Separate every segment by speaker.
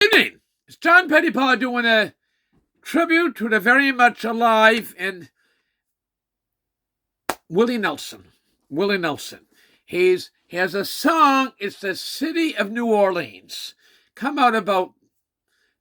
Speaker 1: Evening. It's John Pettipas doing a tribute to the very much alive and Willie Nelson. Willie Nelson. He has a song. It's the City of New Orleans. Come out about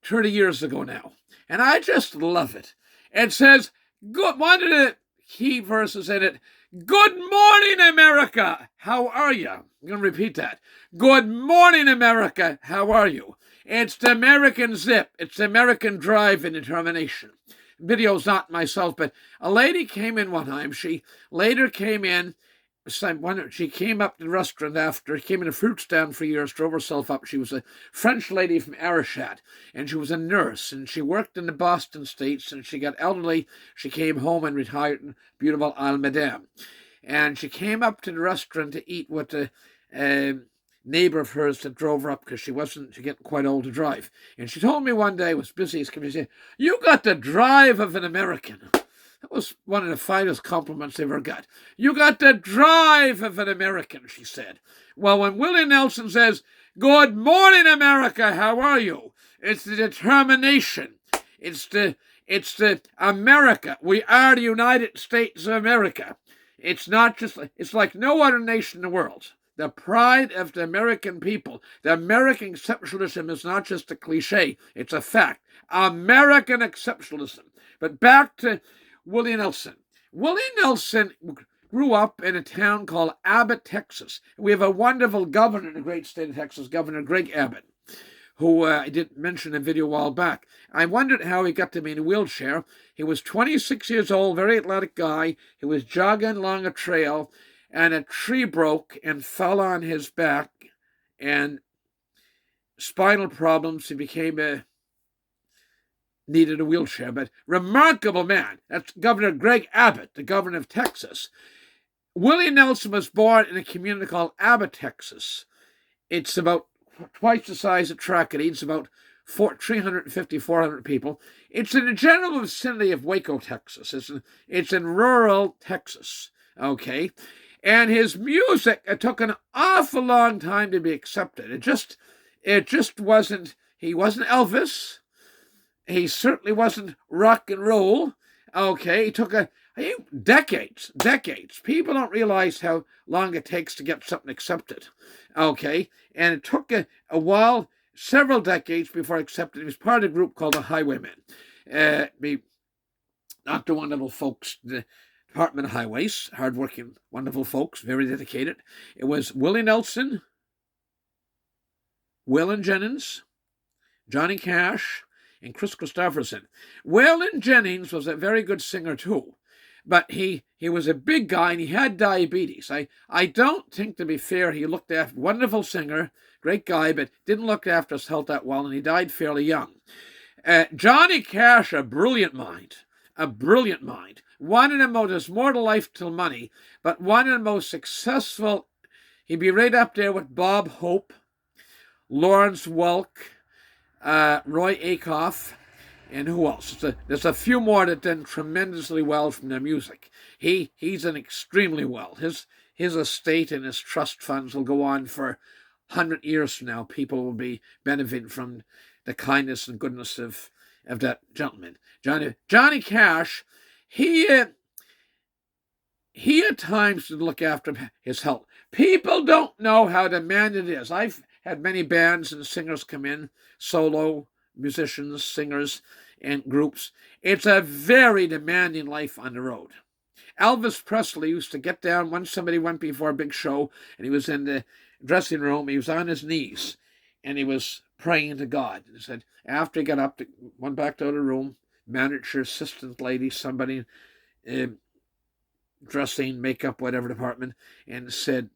Speaker 1: 30 years ago now. And I just love it. It says, one of the key verses in it, "Good morning, America. How are you?" I'm going to repeat that. "Good morning, America. How are you?" It's the American zip. It's the American drive and determination. Video's not myself, but a lady came in one time. She later came in. She came up to the restaurant after, came in a fruit stand for years, drove herself up. She was a French lady from Arichat, and she was a nurse, and she worked in the Boston States, and she got elderly. She came home and retired in beautiful Isle Madame. And she came up to the restaurant to eat with a neighbor of hers that drove her up because she getting quite old to drive. And she told me one day, was busy, she said, "You got the drive of an American." That was one of the finest compliments I ever got. "You got the drive of an American," she said. Well, when Willie Nelson says, "Good morning, America, how are you?" It's the determination. It's the America. We are the United States of America. It's not just, it's like no other nation in the world. The pride of the American people. The American exceptionalism is not just a cliche, it's a fact. American exceptionalism. But back to Willie Nelson. Willie Nelson grew up in a town called Abbott, Texas. We have a wonderful governor in the great state of Texas, Governor Greg Abbott, who I did mention in a video a while back. I wondered how he got to be in a wheelchair. He was 26 years old, very athletic guy. He was jogging along a trail, and a tree broke and fell on his back, and spinal problems. He needed a wheelchair, but remarkable man. That's Governor Greg Abbott, the governor of Texas. Willie Nelson was born in a community called Abbott, Texas. It's about twice the size of Tracadie. It's about 350, 400 people. It's in the general vicinity of Waco, Texas. It's in rural Texas, okay? And his music, it took an awful long time to be accepted. It just wasn't, he wasn't Elvis. He certainly wasn't rock and roll. Okay, it took decades. People don't realize how long it takes to get something accepted. Okay, and it took a while, several decades before accepted. He was part of a group called the Highwaymen. Not the wonderful folks, the Department of Highways, hardworking, wonderful folks, very dedicated. It was Willie Nelson, Waylon Jennings, Johnny Cash, and Chris Christopherson. Waylon Jennings was a very good singer too, but he was a big guy and he had diabetes. I don't think, to be fair, he looked after, wonderful singer, great guy, but didn't look after his health that well, and he died fairly young. Johnny Cash, a brilliant mind. One of the most, there's more to life till money, but one of the most successful. He'd be right up there with Bob Hope, Lawrence Welk, Roy Acuff, and who else? There's a few more that did tremendously well from their music. He's done extremely well. His estate and his trust funds will go on for 100 years from now. People will be benefiting from the kindness and goodness of that gentleman. Johnny Cash, he at times did look after his health. People don't know how demanding it is. I've had many bands and singers come in, solo musicians, singers, and groups. It's a very demanding life on the road. Elvis Presley used to get down when somebody went before a big show, and he was in the dressing room. He was on his knees, and he was praying to God. He said, after he got up, went back to the room, manager, assistant lady, somebody, dressing, makeup, whatever department, and said,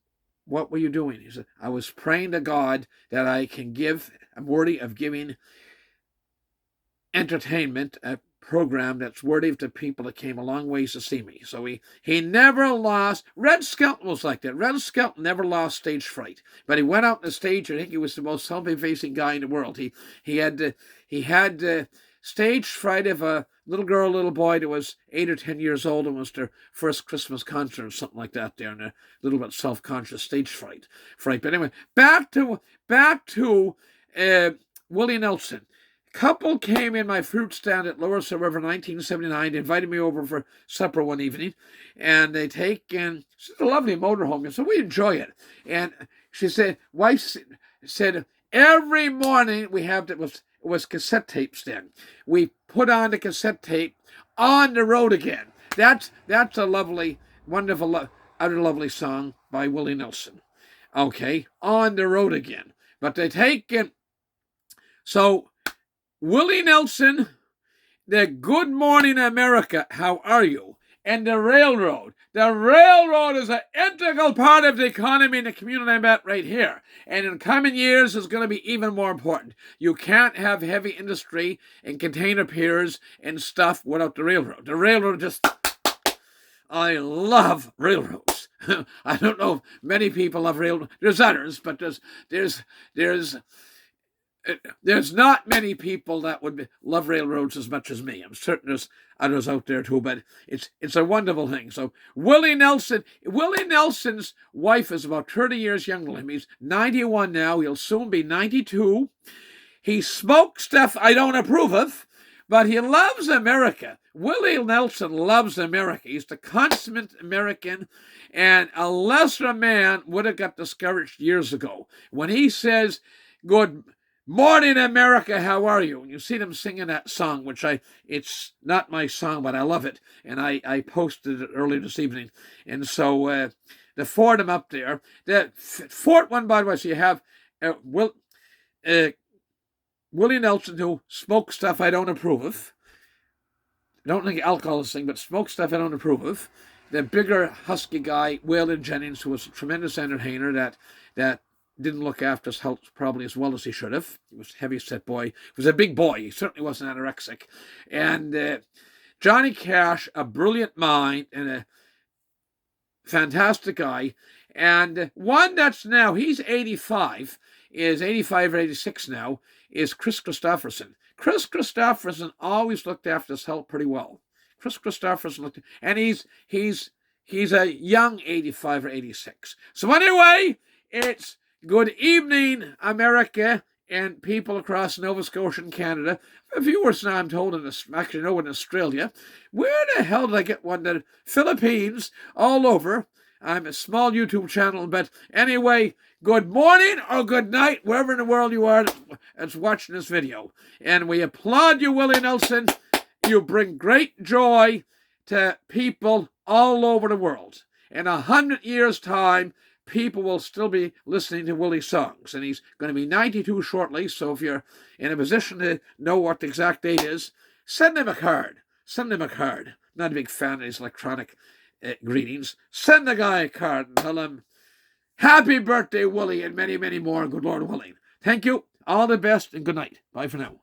Speaker 1: "What were you doing?" He said, "I was praying to God that I'm worthy of giving entertainment, a program that's worthy of the people that came a long ways to see me." So he never lost. Red Skelton was like that. Red Skelton never lost stage fright. But he went out on the stage, I think he was the most self-effacing guy in the world. He had stage fright of a little boy that was 8 or 10 years old and was their first Christmas concert or something like that there, and a little bit self-conscious stage fright. But anyway, back to Willie Nelson. Couple came in my fruit stand at Lower River in 1979. They invited me over for supper one evening, and they take in, it's a lovely motorhome, and so we enjoy it. And she said, wife said, every morning we have, it was cassette tapes then. We put on the cassette tape, On the Road Again. That's a lovely, wonderful, utter lovely song by Willie Nelson. Okay, On the Road Again. But they take in, so Willie Nelson, the Good Morning America, how are you? And the railroad. The railroad is an integral part of the economy in the community I'm at right here. And in coming years, it's going to be even more important. You can't have heavy industry and container piers and stuff without the railroad. The railroad just, I love railroads. I don't know if many people love railroads. There's others, but there's not many people that would love railroads as much as me. I'm certain there's others out there too, but it's a wonderful thing. So Willie Nelson's wife is about 30 years younger than him. He's 91 now. He'll soon be 92. He smokes stuff I don't approve of, but he loves America. Willie Nelson loves America. He's the consummate American, and a lesser man would have got discouraged years ago. When he says, Good Morning America, how are you? And you see them singing that song, which it's not my song, but I love it. And I posted it earlier this evening. And so the four of them up there. The fourth one, by the way, so you have Willie Nelson, who smokes stuff I don't approve of. I don't think alcohol is a thing, but smokes stuff I don't approve of. The bigger, husky guy, Waylon Jennings, who was a tremendous entertainer that didn't look after his health probably as well as he should have. He was a heavy-set boy. He was a big boy. He certainly wasn't anorexic. And Johnny Cash, a brilliant mind and a fantastic guy. And one that's now, he's 85, is 85 or 86 now, is Chris Christopherson. Chris Christopherson always looked after his health pretty well. Chris Christopherson looked, and he's a young 85 or 86. So anyway, it's good evening, America, and people across Nova Scotia and Canada. Viewers now, I'm told, in Australia. Where the hell did I get one? The Philippines, all over. I'm a small YouTube channel, but anyway, good morning or good night, wherever in the world you are that's watching this video. And we applaud you, Willie Nelson. You bring great joy to people all over the world. In 100 years' time, people will still be listening to Willie's songs. And he's going to be 92 shortly, so if you're in a position to know what the exact date is, send him a card. Send him a card. Not a big fan of his electronic greetings. Send the guy a card and tell him, happy birthday, Willie, and many, many more. Good Lord willing. Thank you. All the best and good night. Bye for now.